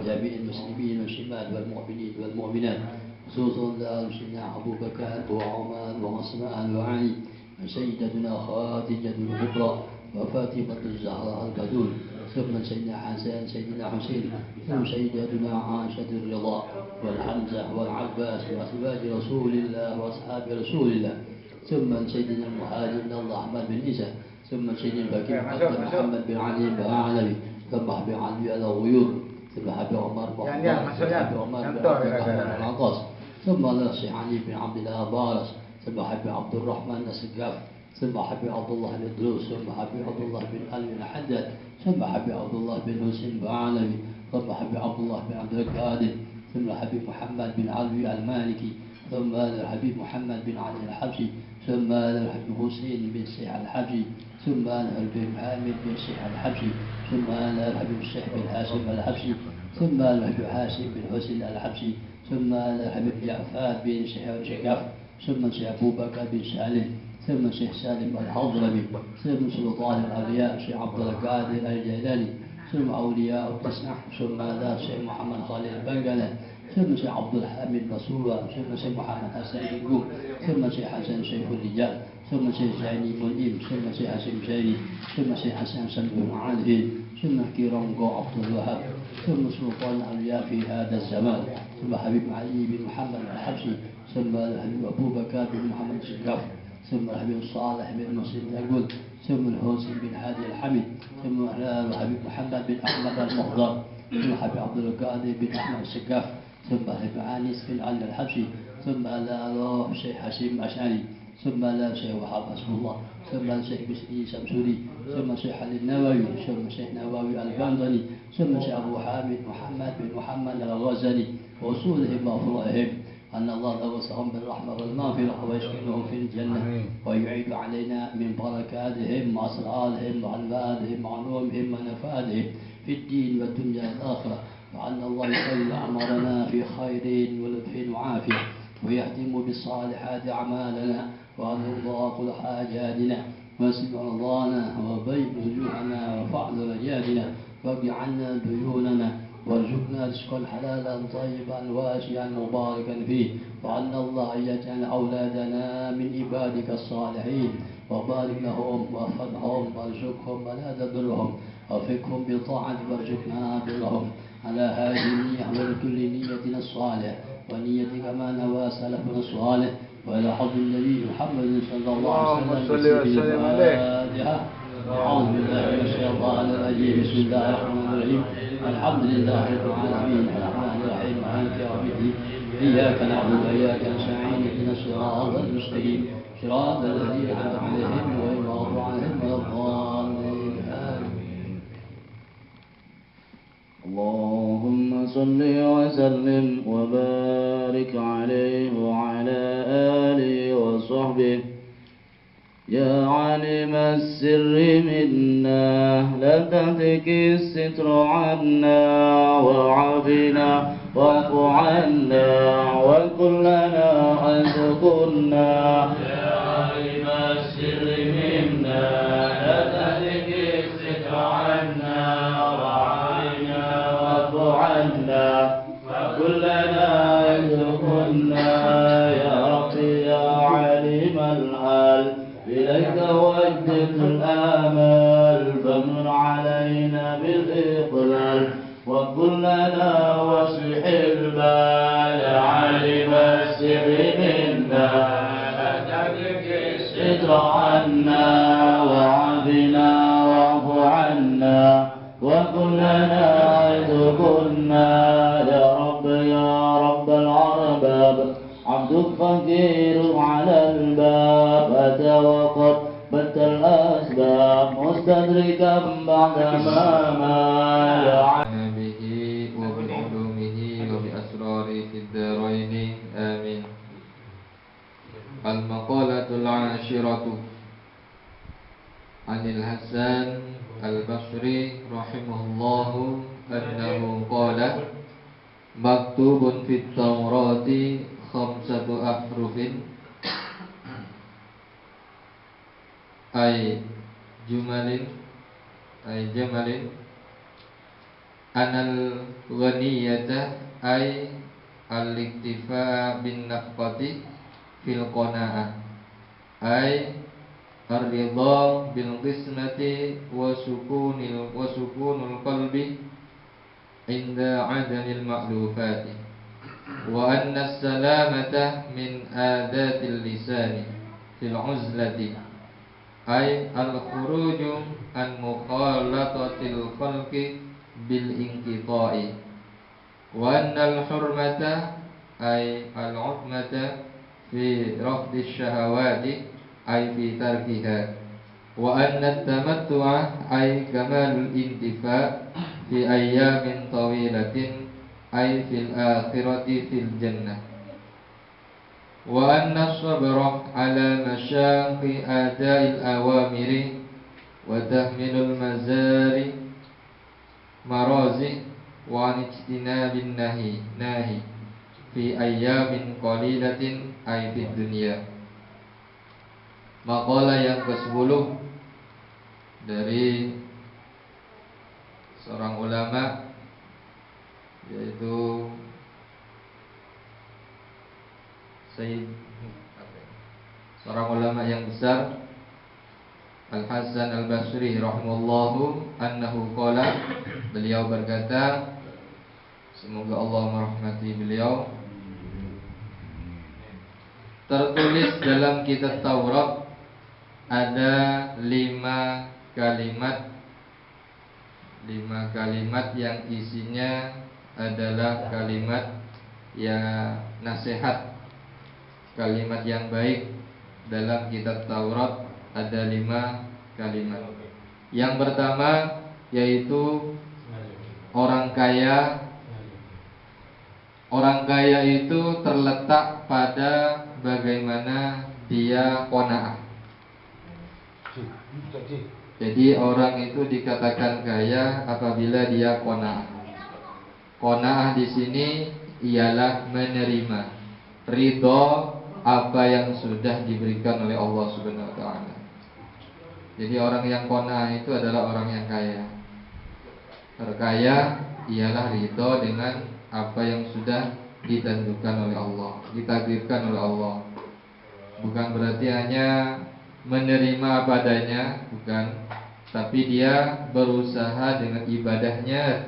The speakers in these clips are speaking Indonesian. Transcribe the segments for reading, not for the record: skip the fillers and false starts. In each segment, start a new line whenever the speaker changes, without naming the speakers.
وجميع المسلمين والمسلمات والمؤمنين والمؤمنات، خصوصا سيدنا أبو بكر وعمر وعثمان وعلي، سيدتنا خديجة الكبرى وفاطمة الزهراء البتول، ثم سيدنا حسن سيدنا حسين، ثم سيدتنا عائشة الرضا والحمزة والعباس وأزواج رسول الله وأصحاب رسول الله، ثم سيدنا المهاجر الله أحمد بن عيسى، ثم سيدنا البكير محمد بن علي بن علوي، ثم حبيب علي على الغيور، ثم حبيب عمر بن العطاس، ثم الشيخ علي بن عبد الله بارس، ثم حبيب عبد الرحمن السقاف، ثم حبيب عبد الله بن دروس، ثم حبيب عبد الله بن علي بن حداد، ثم حبيب عبد الله بن حسين بن علوي، ثم حبيب عبد الله بن عبد القادر، ثم حبيب محمد بن علوي المالكي، ثم الحبيب محمد بن علي الحبشي، ثم الحبيب حسين بن سيح الحبشي، ثم الحبيب حامد بن سيح الحبشي، ثم الحبيب الشيخ بن هاشم الحبشي، ثم الحبيب هاشم بن حسين الحبشي، ثم الحبيب جعفر بن شكاف، ثم الشيخ أبو بكر بن سالم، ثم الشيخ سالم الحضرمي، ثم سلطان الأولياء الشيخ عبد القادر الجيلاني، ثم أولياء التسعة، ثم الشيخ محمد خالد البنقلة، ثم الشيخ عبد الحميد مسرور، ثم الشيخ محمد حسن الجوب، ثم الشيخ حسن شيخ الرجال، ثم الشيخ زيني منيب، ثم الشيخ حسن شيري، ثم الشيخ حسن سلم عادل، ثم كيرونغو عبد الوهاب، ثم سلطان الأولياء في هذا الزمان، ثم حبيب علي بن محمد الحبشي، ثم الحبيب أبو بكر بن محمد الشقاف، ثم الحبيب صالح بن مسلم الأول، ثم الحسين بن هادي الحميد، ثم الحبيب محمد بن أحمد المخضر، ثم الحبيب عبد القادر بن أحمد الشقاف، ثم الحبيب عانس بن علي الحبشي، ثم الشيخ حسين الأشعري، ثم الشيخ وهاب حسب الله، ثم الشيخ بسري شمسوري، ثم الشيخ علي النووي، ثم الشيخ نووي البندري، ثم الشيخ أبو حامد محمد بن محمد الغزالي، وأصولهم وفروعهم، أن الله يغوصهم بالرحمة والمغفرة ويسكنهم في الجنة ويعيد علينا من بركاتهم وأسرارهم وأنوارهم وعلومهم ونفاذهم في الدين والدنيا والآخرة، وأن الله يطيل أعمارنا في خير ولطف وعافية ويهدم بالصالحات أعمالنا وأن يرضى كل حاجاتنا ويسلم رضانا وبيض وجوهنا وفعل رجالنا واقض عنا ديوننا وارزقنا رزقا حلالا طيبا واسعا مباركا فيه، وأن الله يجعل أولادنا من عبادك الصالحين وبارك لهم واحفظهم وارزقهم ولا تضرهم وفقهم بطاعتك وارزقنا برهم على هذه النية ولكل نيتنا الصالح ونيتك ما نوى سلفنا الصالح وإلى حضر النبي محمد صلى الله عليه وسلم. الفاتحة. أعوذ بالله من الشيطان الرجيم. بسم الله الرحمن الرحيم. الحمد لله رب العالمين الرحمن الرحيم مالك يوم الدين إياك نعبد وإياك نستعين اهدنا الصراط المستقيم صراط الذين أنعمت عليهم غير المغضوب عليهم ولا الضالين آمين.
اللهم صل وسلم وبارك عليه وعلى آله وصحبه. يا عالم السر منا لا تهتك الستر عنا وعافنا واعف عنا وكلنا حيث كنا. يا عالم السر منا لا تهتك الستر عنا وعافنا واعف عنا وكلنا حيث كنا. يا ربي يا عليم الحال إليك وجهت الآمال فمن علينا بالإقلال وكلنا واصلح البال. يا عالم السر منا لا تهتك الستر عنا وعافنا واعف عنا وكلنا حيث كنا. يا رب الأرباب عبدك فقير على الباب أتى وقد بت الأسباب مستدركا بعدما
به وبعلومه وبأسراره في الدارين آمين. المقالة العاشرة عن الحسن البصري رحمه الله أنه قال: مكتوب في التوراة 5 أحرف أي جمل anal ghaniyata ay al-iktifa bin nafqati fil qanaah ay ar-ridha bil qismati wa sukunul qalbi inda adamil ma'lufati wa anna as-salamata min adatil lisani fil uzlati ay al-khuruju an mukhalatatil khalqi bil inqita'i wa anna al-hurmata ay al-'utmata fi rafdi syahawati ay fi tarkiha wa anna at-tamattu'a ay kamalul intifa' fi ayyamin tawilatin ay fil akhirati fil jannah wa anna as-sabra ala masyaqi ada'il awamiri wa tahmilul mazari marazi wa an ijtinabin nahi fi ayyamin qalilatin ay fid dunya. Maqalah yang ke-10 dari seorang ulama, yaitu seorang ulama yang besar, Al-Hasan Al-Basri rahimahullahu annahu qala, beliau berkata, semoga Allah merahmati beliau, tertulis dalam kitab Taurat ada 5 kalimat yang isinya adalah kalimat yang nasihat, kalimat yang baik. Dalam kitab Taurat ada 5 kalimat. Yang pertama yaitu orang kaya. Orang kaya itu terletak pada bagaimana dia qanaah. Jadi orang itu dikatakan kaya apabila dia qanaah. Qanaah di sini ialah menerima, ridho apa yang sudah diberikan oleh Allah Subhanahu wa taala. Jadi orang yang qanaah itu adalah orang yang kaya. Terkaya ialah ridho dengan apa yang sudah ditentukan oleh Allah, ditakdirkan oleh Allah. Bukan berarti hanya menerima apa adanya, bukan, tapi dia berusaha dengan ibadahnya,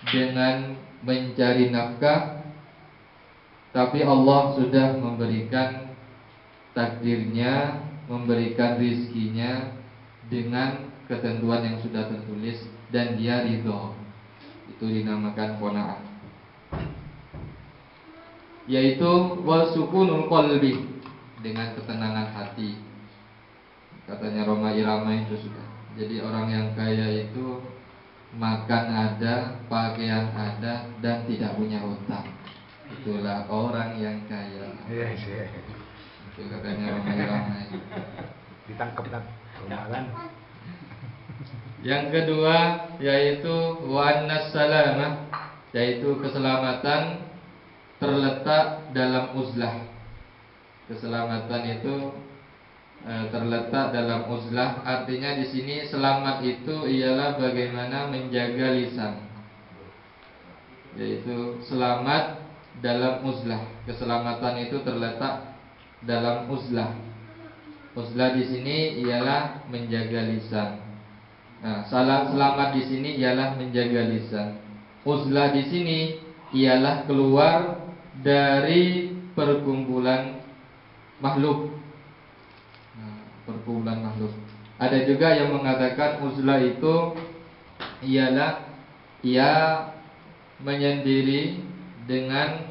dengan mencari nafkah. Tapi Allah sudah memberikan takdirnya, memberikan rizkinya dengan ketentuan yang sudah tertulis, dan dia ridho. Itu dinamakan qanaah. Yaitu wasukunul qalbi, dengan ketenangan hati. Katanya Roma Irama itu sudah. Jadi orang yang kaya itu makan ada, pakaian ada, dan tidak punya hutang. Itulah orang yang kaya. Itu katanya Roma Irama.
Ditangkap kan kemarin.
Yang kedua yaitu wa annas salamah, yaitu keselamatan terletak dalam uzlah. Keselamatan itu terletak dalam uzlah. Artinya di sini selamat itu ialah bagaimana menjaga lisan, yaitu selamat dalam uzlah. Keselamatan itu terletak dalam uzlah. Uzlah di sini ialah menjaga lisan. Nah, selamat di sini ialah menjaga lisan. Uzlah di sini ialah keluar dari perkumpulan makhluk. Perkumpulan makhluk. Ada juga yang mengatakan uzlah itu ialah ia menyendiri dengan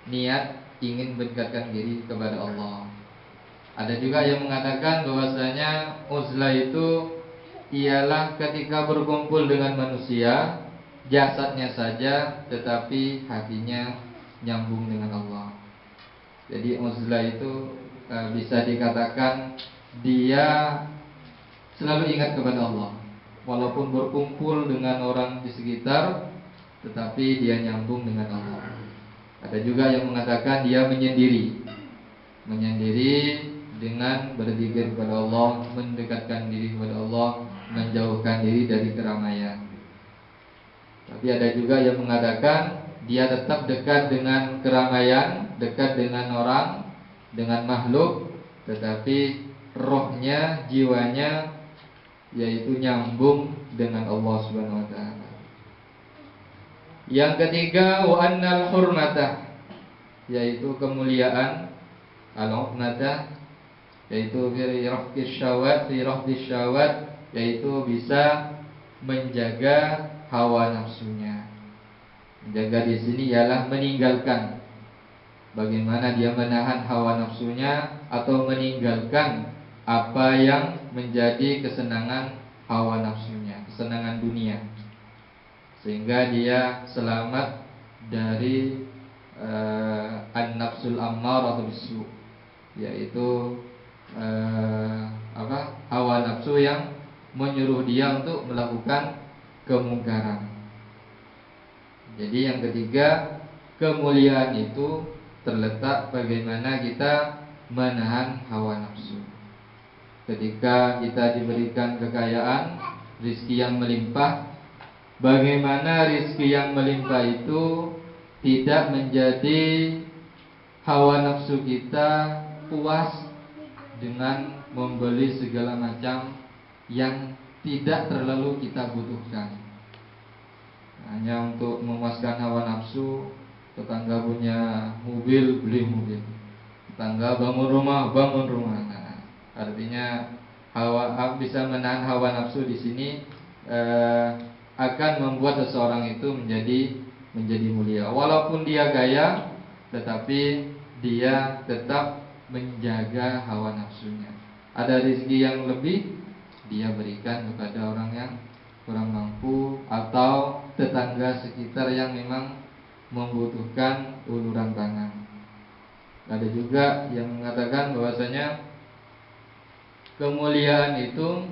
niat ingin mendekatkan diri kepada Allah. Ada juga yang mengatakan bahwasanya uzlah itu ialah ketika berkumpul dengan manusia, jasadnya saja tetapi hatinya nyambung dengan Allah. Jadi uzlah itu bisa dikatakan dia selalu ingat kepada Allah, walaupun berkumpul dengan orang di sekitar, tetapi dia nyambung dengan Allah. Ada juga yang mengatakan dia menyendiri dengan berzikir kepada Allah, mendekatkan diri kepada Allah, menjauhkan diri dari keramaian. Tapi ada juga yang mengatakan dia tetap dekat dengan keramaian, dekat dengan orang, dengan makhluk, tetapi rohnya, jiwanya yaitu nyambung dengan Allah Subhanahu wa taala. Yang ketiga, wa annal hurmatah, yaitu kemuliaan, al-hurmatah yaitu fi rahqis syawat, yaitu bisa menjaga hawa nafsunya. Menjaga di sini ialah meninggalkan. Bagaimana dia menahan hawa nafsunya atau meninggalkan apa yang menjadi kesenangan hawa nafsunya, kesenangan dunia, sehingga dia selamat dari an-nafsul ammarah bisu, yaitu hawa nafsu yang menyuruh dia untuk melakukan kemungkaran. Jadi yang ketiga, kemuliaan itu terletak bagaimana kita menahan hawa nafsu. Ketika kita diberikan kekayaan, rizki yang melimpah, bagaimana rizki yang melimpah itu tidak menjadi hawa nafsu kita puas dengan membeli segala macam yang tidak terlalu kita butuhkan. Hanya untuk memuaskan hawa nafsu, tetangga punya mobil, beli mobil, tetangga bangun rumah. Nah, artinya bisa menahan hawa nafsu di sini akan membuat seseorang itu menjadi mulia. Walaupun dia kaya, tetapi dia tetap menjaga hawa nafsunya. Ada rezeki yang lebih, dia berikan kepada orang yang kurang mampu atau tetangga sekitar yang memang membutuhkan uluran tangan. Ada juga yang mengatakan bahwasanya kemuliaan itu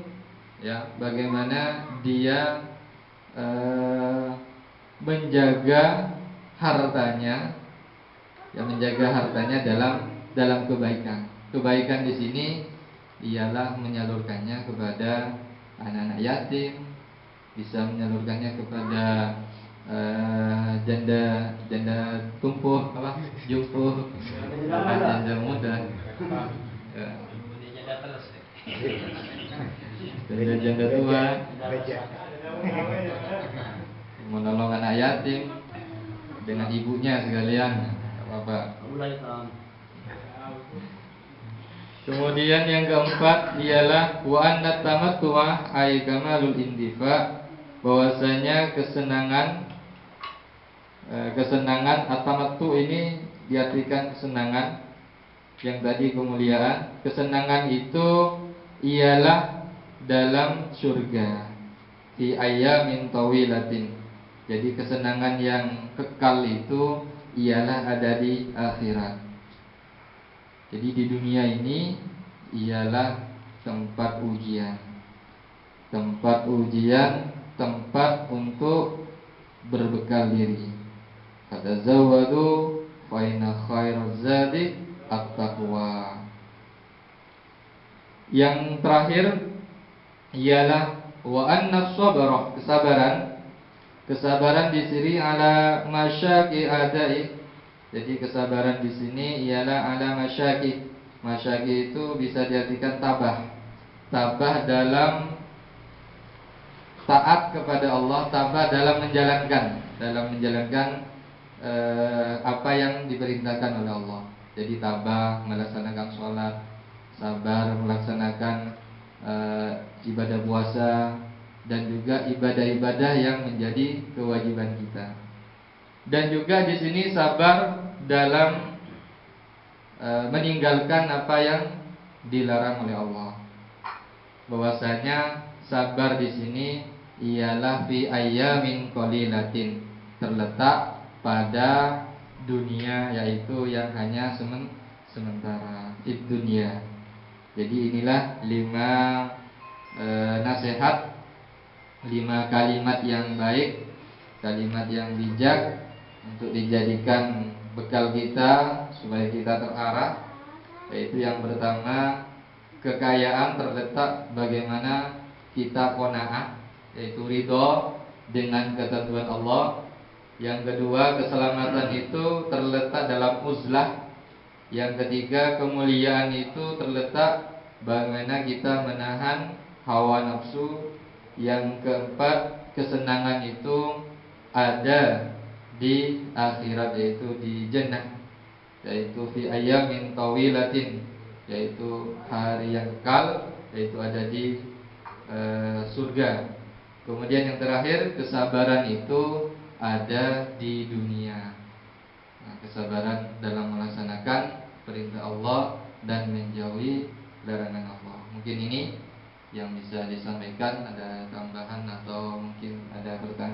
ya bagaimana dia menjaga hartanya, dalam kebaikan. Kebaikan di sini ialah menyalurkannya kepada anak-anak yatim, bisa menyalurkannya kepada janda tumpuh jumpuh, janda muda, janda tua, menolong anak yatim dengan ibunya sekalian, apa. Kemudian yang keempat ialah wa anna tamattu'a ay kamalul indifa, bahwasanya kesenangan at-tamattu ini diartikan kesenangan, yang tadi kemuliaan. Kesenangan itu ialah dalam surga, fi ayyamin tawilatin. Jadi kesenangan yang kekal itu ialah ada di akhirat. Jadi di dunia ini ialah tempat ujian, tempat untuk berbekal diri. Fatazawwadu fa inna khairaz zadi at-taqwa. Yang terakhir ialah wa anna sabra, kesabaran di sini ala masyaqi adai. Jadi kesabaran di sini ialah ala masyaqi. Masyaqi itu bisa diartikan tabah dalam taat kepada Allah, tabah dalam menjalankan apa yang diperintahkan oleh Allah. Jadi tabah melaksanakan sholat, sabar melaksanakan ibadah puasa, dan juga ibadah-ibadah yang menjadi kewajiban kita. Dan juga di sini sabar dalam meninggalkan apa yang dilarang oleh Allah. Bahwasanya sabar di sini ialah fi ayyamin qalilatin, terletak pada dunia, yaitu yang hanya sementara di dunia. Jadi inilah 5 nasihat, 5 kalimat yang baik, kalimat yang bijak untuk dijadikan bekal kita supaya kita terarah. Yaitu yang pertama, kekayaan terletak bagaimana kita qanaah, yaitu ridho dengan ketentuan Allah. Yang kedua, keselamatan itu terletak dalam uzlah. Yang ketiga, kemuliaan itu terletak bagaimana kita menahan hawa nafsu. Yang keempat, kesenangan itu ada di akhirat, yaitu di jannah, yaitu fi ayyamin tawilatin, yaitu hari yang kekal, yaitu ada di surga. Kemudian yang terakhir, kesabaran itu ada di dunia. Nah, kesabaran dalam melaksanakan perintah Allah dan menjauhi larangan Allah. Mungkin ini yang bisa disampaikan. Ada tambahan atau mungkin ada pertanyaan?